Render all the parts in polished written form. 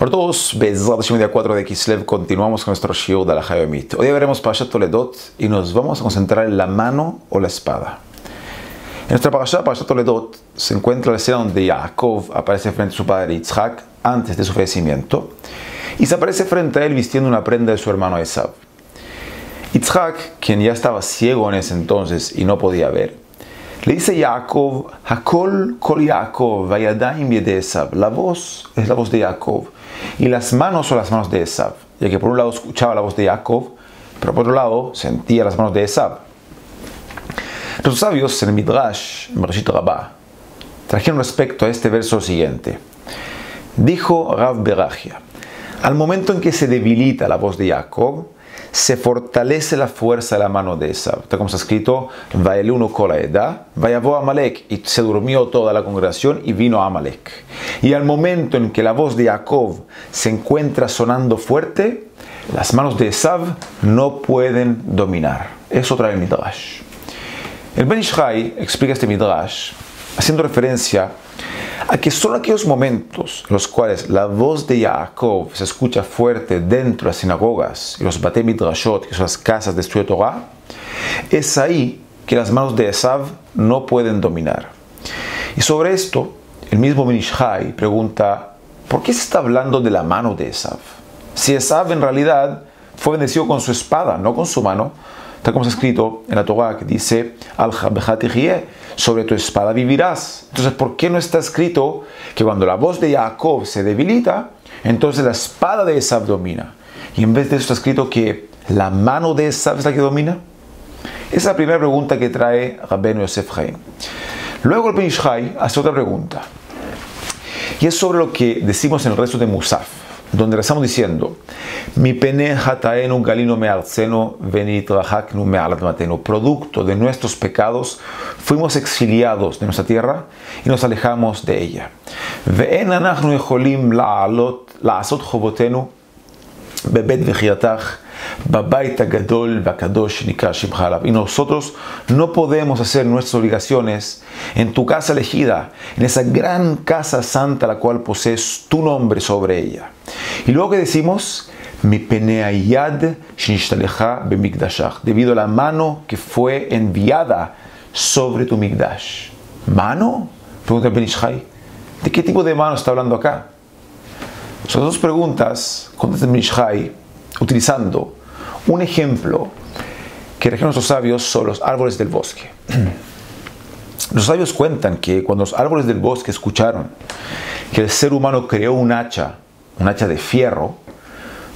Hola a todos, Bezrat Hashem, día 4 de Kislev, continuamos con nuestro shiur de Halajá Yomit. Hoy veremos Parashat Toledot y nos vamos a concentrar en la mano o la espada. En nuestra Parashat Toledot se encuentra la escena donde Jacob aparece frente a su padre Yitzhak antes de su fallecimiento y se aparece frente a él vistiendo una prenda de su hermano Esav. Yitzhak, quien ya estaba ciego en ese entonces y no podía ver, le dice Jacob, Hakol kol Jacob, vayadayim yede Esav. La voz es la voz de Jacob y las manos son las manos de Esav, ya que por un lado escuchaba la voz de Jacob, pero por otro lado sentía las manos de Esav. Los sabios en el Midrash, en Bereshit Rabbah, trajeron respecto a este verso siguiente. Dijo Rav Berachia, al momento en que se debilita la voz de Jacob, se fortalece la fuerza de la mano de Esav. Tal como está escrito, Vayeluno kol ha'edah, vayavo Amalek, y se durmió toda la congregación y vino a Amalek. Y al momento en que la voz de Jacob se encuentra sonando fuerte, las manos de Esav no pueden dominar. Eso trae el Midrash. El Ben Ish Chai explica este Midrash haciendo referencia a que solo aquellos momentos en los cuales la voz de Jacob se escucha fuerte dentro de las sinagogas y los Batei Midrashot, que son las casas de estudio de Torah, es ahí que las manos de Esav no pueden dominar. Y sobre esto, el mismo Ben Ish Chai pregunta, ¿por qué se está hablando de la mano de Esav? Si Esav en realidad fue bendecido con su espada, no con su mano, tal como está escrito en la Torah que dice, sobre tu espada vivirás. Entonces, ¿por qué no está escrito que cuando la voz de Jacob se debilita, entonces la espada de Esav domina? Y en vez de eso está escrito que la mano de Esav es la que domina. Esa es la primera pregunta que trae Rabbeinu Yosef Chaim. Luego el Ben Ish Chai hace otra pregunta. Y es sobre lo que decimos en el resto de Musaf, donde rezamos diciendo, Mi pene hataenu galino me'arzeno venitrahaknu me'al admatenu. Producto de nuestros pecados fuimos exiliados de nuestra tierra y nos alejamos de ella. Ve'en anachnu echolim la'asot chovotenu bebet v'chiratach babait hagadol v'akadosh nikra shimcha alav. Y nosotros no podemos hacer nuestras obligaciones en tu casa elegida, en esa gran casa santa la cual posees tu nombre sobre ella. Y luego que decimos, mi peneayad shinishtalejá bemikdashach, debido a la mano que fue enviada sobre tu mikdash. ¿Mano? Pregunta el Ben Ish Chai. ¿De qué tipo de mano está hablando acá? Son dos preguntas, contesta el Ben Ish Chai, utilizando un ejemplo que trajeron nuestros sabios sobre los árboles del bosque. Los sabios cuentan que cuando los árboles del bosque escucharon que el ser humano creó un hacha de fierro,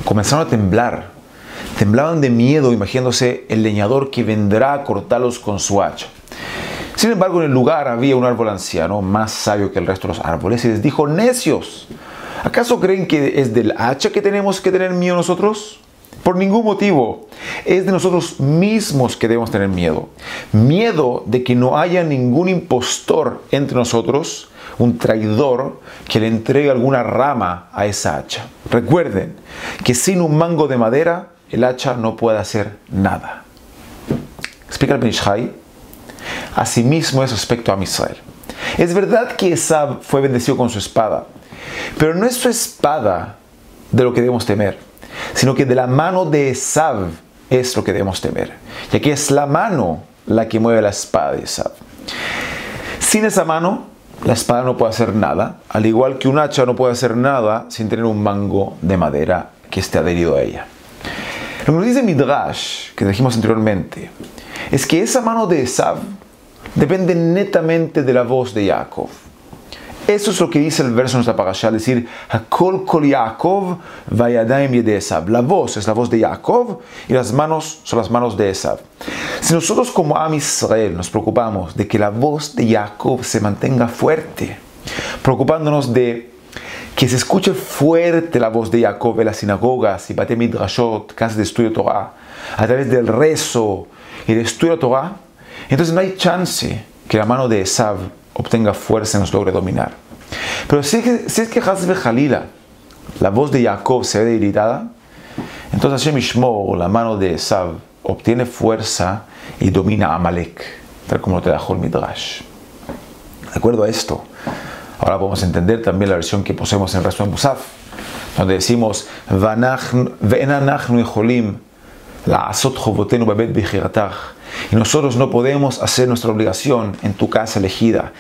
comenzaron a temblar. Temblaban de miedo imaginándose el leñador que vendrá a cortarlos con su hacha. Sin embargo, en el lugar había un árbol anciano, más sabio que el resto de los árboles, y les dijo, necios, ¿acaso creen que es del hacha que tenemos que tener miedo nosotros? Por ningún motivo. Es de nosotros mismos que debemos tener miedo. Miedo de que no haya ningún impostor entre nosotros, un traidor que le entregue alguna rama a esa hacha. Recuerden que sin un mango de madera, el hacha no puede hacer nada. Explica el Ben Ish Chai. Asimismo es respecto a Israel. Es verdad que Esav fue bendecido con su espada, pero no es su espada de lo que debemos temer, sino que de la mano de Esav es lo que debemos temer, ya que es la mano la que mueve la espada de Esav. Sin esa mano, la espada no puede hacer nada, al igual que un hacha no puede hacer nada sin tener un mango de madera que esté adherido a ella. Lo que nos dice Midrash, que dijimos anteriormente, es que esa mano de Esav depende netamente de la voz de Jacob. Eso es lo que dice el verso de nuestra parashá, es decir, Hakol kol Jacob vayadayim yede Esav. La voz es la voz de Jacob y las manos son las manos de Esav. Si nosotros como Am Israel nos preocupamos de que la voz de Jacob se mantenga fuerte, preocupándonos de que se escuche fuerte la voz de Jacob en las sinagogas y Batei Midrashot, casas de estudio de Torah, a través del rezo y del estudio de Torah, entonces no hay chance que la mano de Esav obtenga fuerza y nos logre dominar. Pero si es que Hasbe Jalila, la voz de Jacob se ve debilitada, entonces Hashem Yishmor, la mano de Esav, obtiene fuerza y domina a Amalek, tal como lo te dejó el Midrash. De acuerdo a esto, ahora podemos entender también la versión que poseemos en el resto de Musaf, donde decimos, y nosotros no podemos hacer nuestra obligación en tu casa elegida,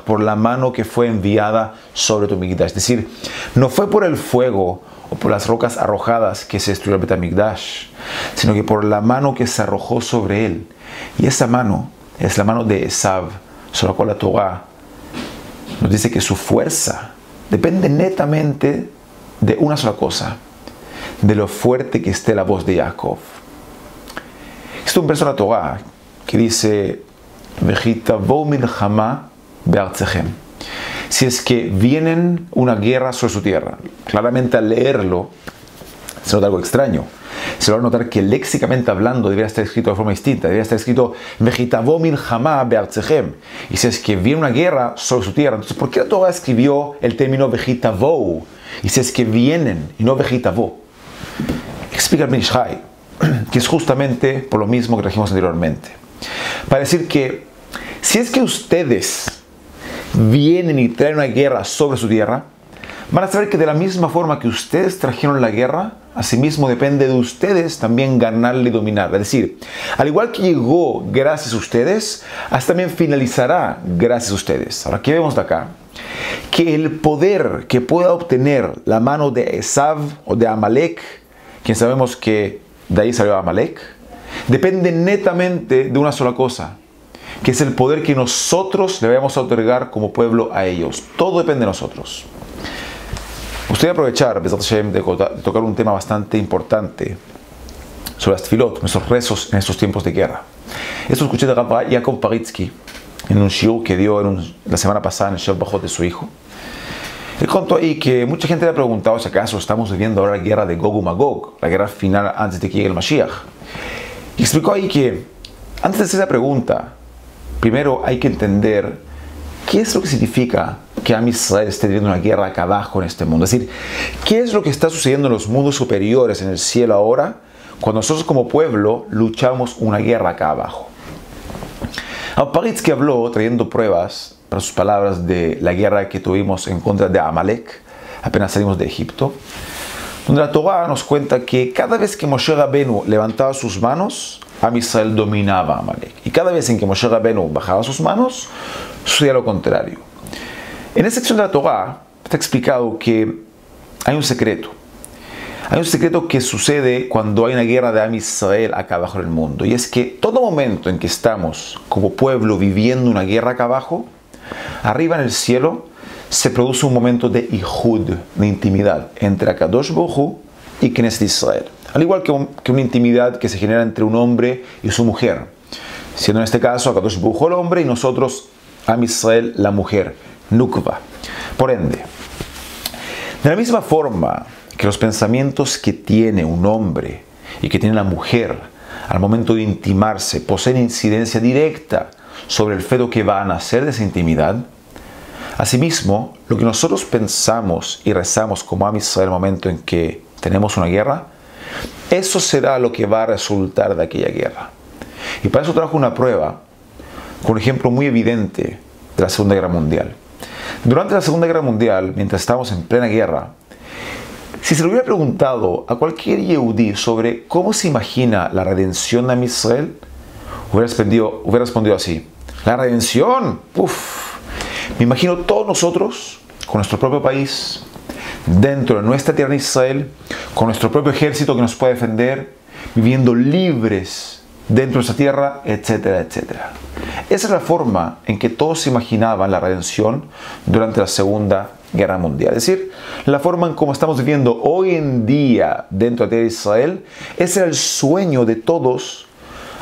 por la mano que fue enviada sobre tu Mikdash. Es decir, no fue por el fuego o por las rocas arrojadas que se destruyó el Betamikdash, sino que por la mano que se arrojó sobre él. Y esa mano es la mano de Esav, sobre la cual la Torah nos dice que su fuerza depende netamente de una sola cosa: de lo fuerte que esté la voz de Jacob. Existe un verso en la Torah que dice: Vejitavo milchama be'artzachem. Si es que vienen una guerra sobre su tierra. Claramente al leerlo se nota algo extraño. Se va a notar que léxicamente hablando debería estar escrito de forma distinta. Debería estar escrito Vejitavo milchama be'artzachem. Y si es que viene una guerra sobre su tierra, entonces ¿por qué la Torah escribió el término Vejitavo? Y si es que vienen y no Vejitavo. Explica el Mishai que es justamente por lo mismo que trajimos anteriormente, para decir que si es que ustedes vienen y traen una guerra sobre su tierra, van a saber que de la misma forma que ustedes trajeron la guerra, asimismo depende de ustedes también ganarla y dominarla. Es decir, al igual que llegó gracias a ustedes, así también finalizará gracias a ustedes. Ahora, ¿qué vemos de acá? Que el poder que pueda obtener la mano de Esav o de Amalek, quien sabemos que de ahí salió Amalek, depende netamente de una sola cosa, que es el poder que nosotros le vamos a otorgar como pueblo a ellos. Todo depende de nosotros. Me gustaría aprovechar de tocar un tema bastante importante sobre las tefilot, nuestros rezos en estos tiempos de guerra. Esto escuché de Jacob Paritsky en un shiur que dio la semana pasada en el Shev Bajot de su hijo. Él contó ahí que mucha gente le ha preguntado si acaso estamos viviendo ahora la guerra de Gog y Magog, la guerra final antes de que llegue el Mashiach. Y explicó ahí que antes de hacer esa pregunta, primero hay que entender qué es lo que significa que Am Israel esté viviendo una guerra acá abajo en este mundo. Es decir, qué es lo que está sucediendo en los mundos superiores, en el cielo ahora, cuando nosotros como pueblo luchamos una guerra acá abajo. Paritsky habló trayendo pruebas para sus palabras de la guerra que tuvimos en contra de Amalek, apenas salimos de Egipto, donde la Torah nos cuenta que cada vez que Moshe Rabenu levantaba sus manos, Am Israel dominaba a Amalek. Y cada vez en que Moshe Rabenu bajaba sus manos, sucedía lo contrario. En esta sección de la Torah está explicado que hay un secreto. Hay un secreto que sucede cuando hay una guerra de Am Israel acá abajo en el mundo. Y es que todo momento en que estamos como pueblo viviendo una guerra acá abajo, arriba en el cielo se produce un momento de ihud, de intimidad, entre Akadosh Baruj Hu y Knesset Israel. Al igual que una intimidad que se genera entre un hombre y su mujer. Siendo en este caso Akadosh Baruj Hu el hombre y nosotros, Am Israel, la mujer, Nukva. Por ende, de la misma forma que los pensamientos que tiene un hombre y que tiene la mujer al momento de intimarse poseen incidencia directa sobre el feto que va a nacer de esa intimidad, asimismo, lo que nosotros pensamos y rezamos como Am Israel el momento en que tenemos una guerra, eso será lo que va a resultar de aquella guerra. Y para eso trajo una prueba con un ejemplo muy evidente de la Segunda Guerra Mundial. Durante la Segunda Guerra Mundial, mientras estábamos en plena guerra, si se le hubiera preguntado a cualquier Yehudí sobre cómo se imagina la redención de Am Israel, hubiera respondido así: ¿la redención? Me imagino todos nosotros, con nuestro propio país, dentro de nuestra tierra de Israel, con nuestro propio ejército que nos puede defender, viviendo libres dentro de nuestra tierra, etcétera, etcétera. Esa es la forma en que todos se imaginaban la redención durante la Segunda Guerra Mundial. Es decir, la forma en cómo estamos viviendo hoy en día dentro de la tierra de Israel, ese era el sueño de todos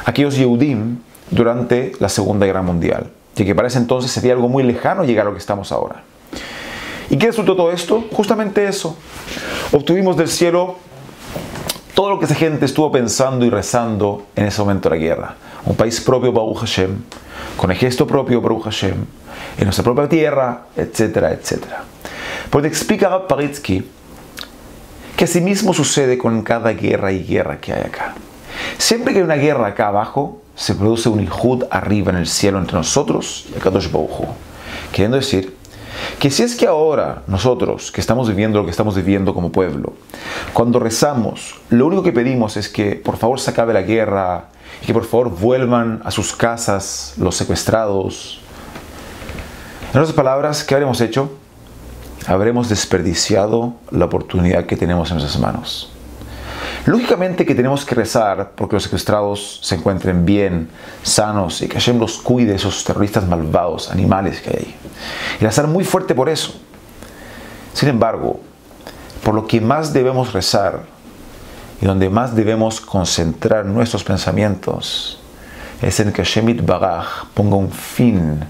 aquellos Yehudim durante la Segunda Guerra Mundial. Y que para ese entonces sería algo muy lejano llegar a lo que estamos ahora. ¿Y qué resultó todo esto? Justamente eso. Obtuvimos del cielo todo lo que esa gente estuvo pensando y rezando en ese momento de la guerra. Un país propio, Baruch Hashem, con ejército propio, Baruch Hashem, en nuestra propia tierra, etcétera, etcétera. Porque explica Paritsky que así mismo sucede con cada guerra y guerra que hay acá. Siempre que hay una guerra acá abajo, se produce un ihud arriba en el cielo entre nosotros y Akadosh Baruj Hu. Queriendo decir que si es que ahora nosotros que estamos viviendo lo que estamos viviendo como pueblo, cuando rezamos, lo único que pedimos es que por favor se acabe la guerra y que por favor vuelvan a sus casas los secuestrados. En otras palabras, ¿qué habremos hecho? Habremos desperdiciado la oportunidad que tenemos en nuestras manos. Lógicamente que tenemos que rezar porque los secuestrados se encuentren bien, sanos y que Hashem los cuide de esos terroristas malvados, animales que hay ahí. Y rezar muy fuerte por eso. Sin embargo, por lo que más debemos rezar y donde más debemos concentrar nuestros pensamientos es en que Hashem Yitbaraj ponga un fin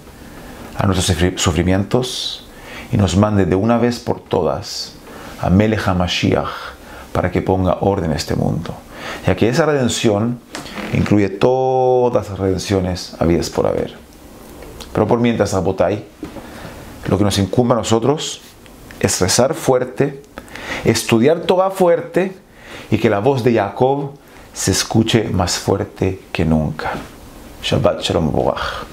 a nuestros sufrimientos y nos mande de una vez por todas a Melech HaMashiach para que ponga orden en este mundo, ya que esa redención incluye todas las redenciones habidas por haber. Pero por mientras, Rabotai, lo que nos incumbe a nosotros es rezar fuerte, estudiar Torah fuerte y que la voz de Jacob se escuche más fuerte que nunca. Shabbat Shalom Borach.